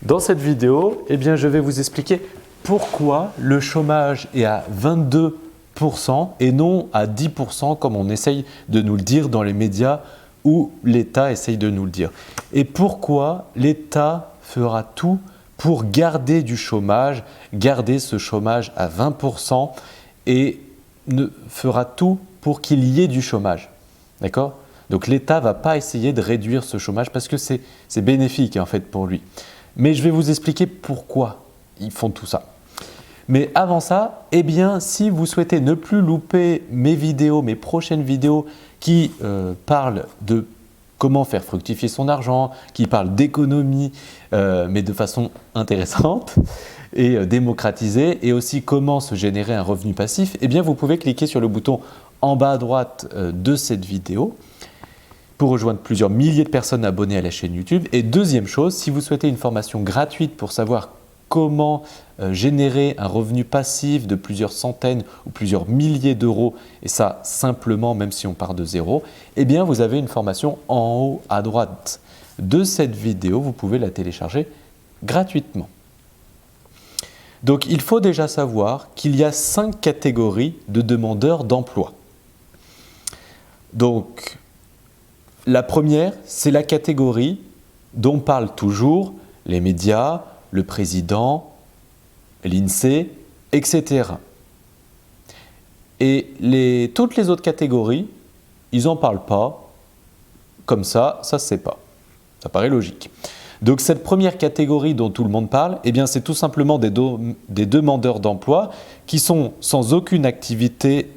Dans cette vidéo, je vais vous expliquer pourquoi le chômage est à 22% et non à 10% comme on essaye de nous le dire dans les médias ou l'État essaye de nous le dire. Et pourquoi l'État fera tout pour garder du chômage, garder ce chômage à 20% et fera tout pour qu'il y ait du chômage. D'accord ? Donc l'État ne va pas essayer de réduire ce chômage parce que c'est bénéfique en fait pour lui. Mais je vais vous expliquer pourquoi ils font tout ça. Mais avant ça, si vous souhaitez ne plus louper mes vidéos, mes prochaines vidéos qui parlent de comment faire fructifier son argent, qui parlent d'économie, mais de façon intéressante et démocratisée, et aussi comment se générer un revenu passif, vous pouvez cliquer sur le bouton en bas à droite de cette vidéo pour rejoindre plusieurs milliers de personnes abonnées à la chaîne YouTube. Et deuxième chose, si vous souhaitez une formation gratuite pour savoir comment générer un revenu passif de plusieurs centaines ou plusieurs milliers d'euros, et ça simplement même si on part de zéro, vous avez une formation en haut à droite de cette vidéo, vous pouvez la télécharger gratuitement. Donc il faut déjà savoir qu'il y a 5 catégories de demandeurs d'emploi. Donc la première, c'est la catégorie dont parlent toujours les médias, le président, l'INSEE, etc. Et toutes les autres catégories, ils n'en parlent pas. Comme ça ne se sait pas. Ça paraît logique. Donc cette première catégorie dont tout le monde parle, c'est tout simplement des demandeurs d'emploi qui sont sans aucune activité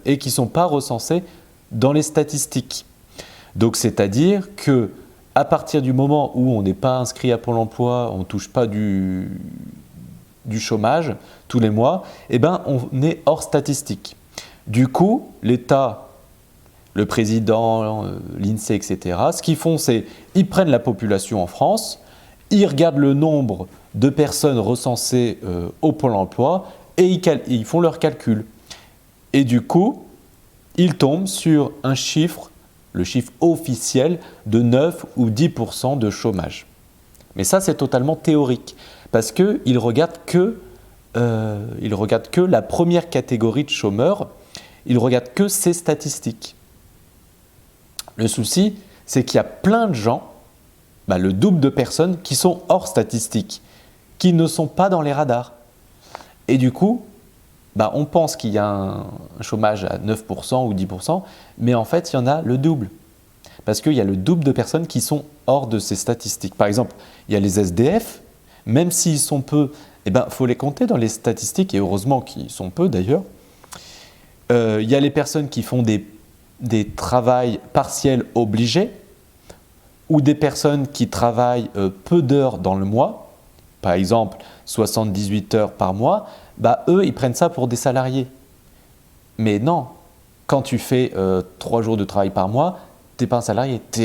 et qui ne sont pas recensés dans les statistiques. Donc c'est-à-dire qu'à partir du moment où on n'est pas inscrit à Pôle emploi, on ne touche pas du chômage tous les mois, on est hors statistique. Du coup, l'État, le président, l'INSEE, etc., ce qu'ils font, c'est qu'ils prennent la population en France, ils regardent le nombre de personnes recensées au Pôle emploi et ils font leurs calculs. Et du coup, ils tombent sur un chiffre, le chiffre officiel de 9 ou 10% de chômage. Mais ça, c'est totalement théorique parce qu'ils ne regardent que la première catégorie de chômeurs, ils ne regardent que ces statistiques. Le souci, c'est qu'il y a plein de gens, le double de personnes qui sont hors statistiques, qui ne sont pas dans les radars. Et du coup, on pense qu'il y a un chômage à 9% ou 10%, mais en fait, il y en a le double. Parce qu'il y a le double de personnes qui sont hors de ces statistiques. Par exemple, il y a les SDF, même s'ils sont peu, faut les compter dans les statistiques, et heureusement qu'ils sont peu d'ailleurs. Il y a les personnes qui font des travails partiels obligés, ou des personnes qui travaillent peu d'heures dans le mois, par exemple 78 heures par mois, eux, ils prennent ça pour des salariés. Mais non, quand tu fais 3 jours de travail par mois, tu n'es pas un salarié, tu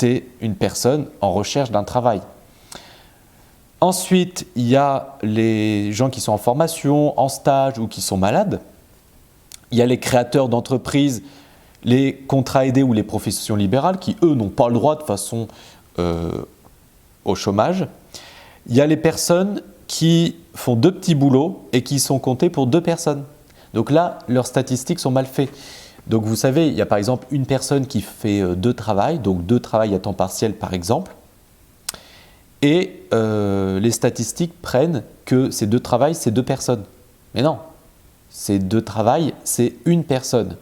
es une personne en recherche d'un travail. Ensuite, il y a les gens qui sont en formation, en stage ou qui sont malades. Il y a les créateurs d'entreprises, les contrats aidés ou les professions libérales qui, eux, n'ont pas le droit de façon au chômage. Il y a les personnes qui font 2 petits boulots et qui sont comptés pour 2 personnes. Donc là, leurs statistiques sont mal faites. Donc vous savez, il y a par exemple une personne qui fait 2 travails, donc 2 travails à temps partiel par exemple, et les statistiques prennent que ces 2 travails, c'est 2 personnes. Mais non, ces 2 travails, c'est une personne.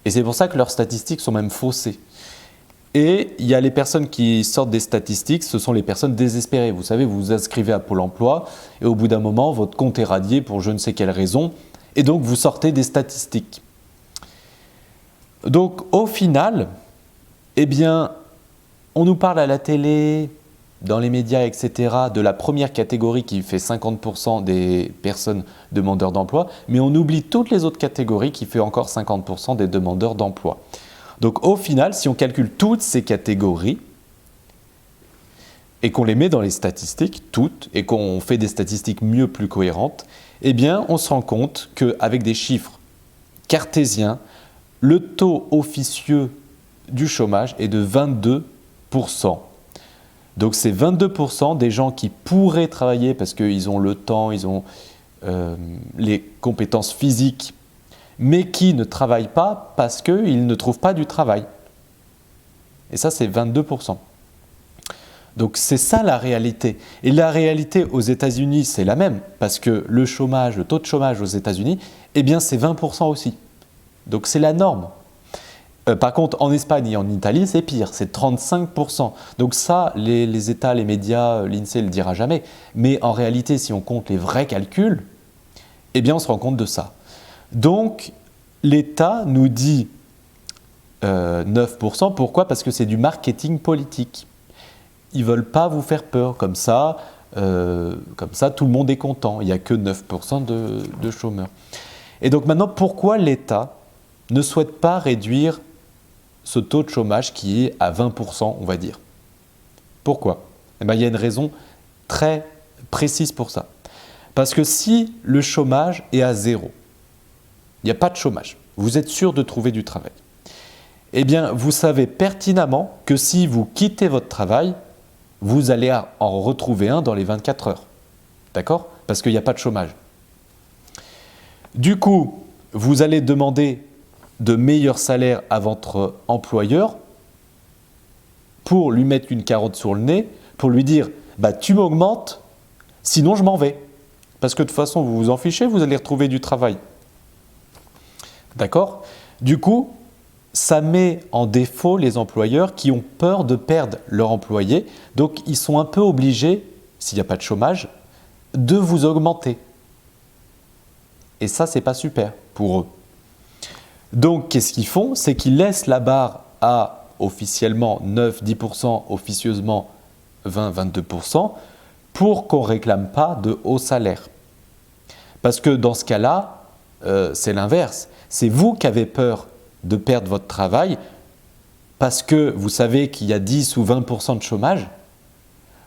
Et c'est pour ça que leurs statistiques sont même faussées. Et il y a les personnes qui sortent des statistiques, ce sont les personnes désespérées. Vous savez, vous vous inscrivez à Pôle emploi et au bout d'un moment, votre compte est radié pour je ne sais quelle raison et donc vous sortez des statistiques. Donc au final, on nous parle à la télé, dans les médias, etc. de la première catégorie qui fait 50% des personnes demandeurs d'emploi, mais on oublie toutes les autres catégories qui fait encore 50% des demandeurs d'emploi. Donc au final, si on calcule toutes ces catégories et qu'on les met dans les statistiques, toutes, et qu'on fait des statistiques mieux, plus cohérentes, on se rend compte qu'avec des chiffres cartésiens, le taux officieux du chômage est de 22%. Donc c'est 22% des gens qui pourraient travailler parce qu'ils ont le temps, ils ont les compétences physiques, mais qui ne travaillent pas parce qu'ils ne trouvent pas du travail. Et ça, c'est 22%. Donc c'est ça la réalité. Et la réalité aux États-Unis, c'est la même, parce que le chômage, le taux de chômage aux États-Unis, eh bien c'est 20% aussi. Donc c'est la norme. Par contre, en Espagne et en Italie, c'est pire, c'est 35%. Donc ça, les États, les médias, l'INSEE ne le dira jamais. Mais en réalité, si on compte les vrais calculs, eh bien on se rend compte de ça. Donc l'État nous dit 9%, pourquoi? Parce que c'est du marketing politique. Ils ne veulent pas vous faire peur, comme ça tout le monde est content, il n'y a que 9% de chômeurs. Et donc maintenant, pourquoi l'État ne souhaite pas réduire ce taux de chômage qui est à 20%, on va dire? Pourquoi? Eh bien, il y a une raison très précise pour ça. Parce que si le chômage est à 0, il n'y a pas de chômage, vous êtes sûr de trouver du travail, eh bien, vous savez pertinemment que si vous quittez votre travail, vous allez en retrouver un dans les 24 heures. D'accord? Parce qu'il n'y a pas de chômage. Du coup, vous allez demander de meilleurs salaires à votre employeur pour lui mettre une carotte sur le nez, pour lui dire « tu m'augmentes, sinon je m'en vais ». Parce que de toute façon, vous vous en fichez, vous allez retrouver du travail. D'accord? Du coup, ça met en défaut les employeurs qui ont peur de perdre leur employé. Donc, ils sont un peu obligés, s'il n'y a pas de chômage, de vous augmenter. Et ça, c'est pas super pour eux. Donc, qu'est-ce qu'ils font? C'est qu'ils laissent la barre à officiellement 9-10%, officieusement 20-22%, pour qu'on ne réclame pas de haut salaire. Parce que dans ce cas-là, c'est l'inverse. C'est vous qui avez peur de perdre votre travail parce que vous savez qu'il y a 10 ou 20% de chômage,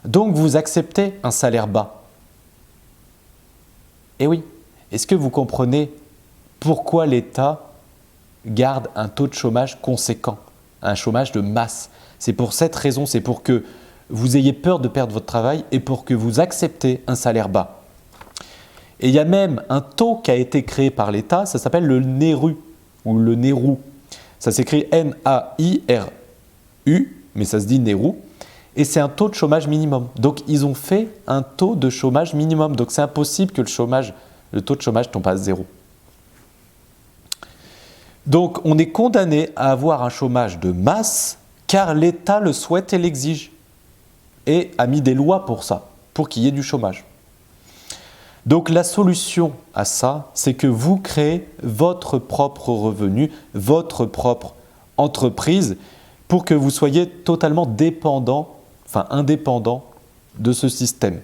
donc vous acceptez un salaire bas. Et oui, est-ce que vous comprenez pourquoi l'État garde un taux de chômage conséquent, un chômage de masse? C'est pour cette raison, c'est pour que vous ayez peur de perdre votre travail et pour que vous acceptez un salaire bas. Et il y a même un taux qui a été créé par l'État, ça s'appelle le NERU ou le NERU. Ça s'écrit N-A-I-R-U, mais ça se dit NERU. Et c'est un taux de chômage minimum. Donc ils ont fait un taux de chômage minimum. Donc c'est impossible que le taux de chômage tombe à 0. Donc on est condamné à avoir un chômage de masse car l'État le souhaite et l'exige. Et a mis des lois pour ça, pour qu'il y ait du chômage. Donc la solution à ça, c'est que vous créez votre propre revenu, votre propre entreprise pour que vous soyez totalement indépendant de ce système.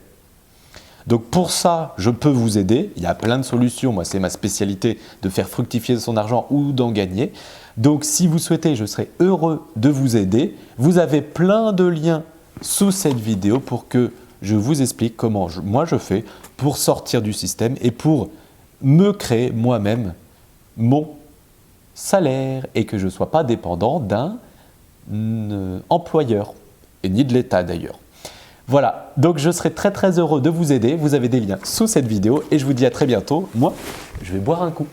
Donc pour ça, je peux vous aider. Il y a plein de solutions. Moi, c'est ma spécialité de faire fructifier son argent ou d'en gagner. Donc si vous souhaitez, je serai heureux de vous aider. Vous avez plein de liens sous cette vidéo pour que je vous explique comment moi je fais pour sortir du système et pour me créer moi-même mon salaire et que je ne sois pas dépendant d'un employeur et ni de l'État d'ailleurs. Voilà, donc je serai très très heureux de vous aider. Vous avez des liens sous cette vidéo et je vous dis à très bientôt. Moi, je vais boire un coup.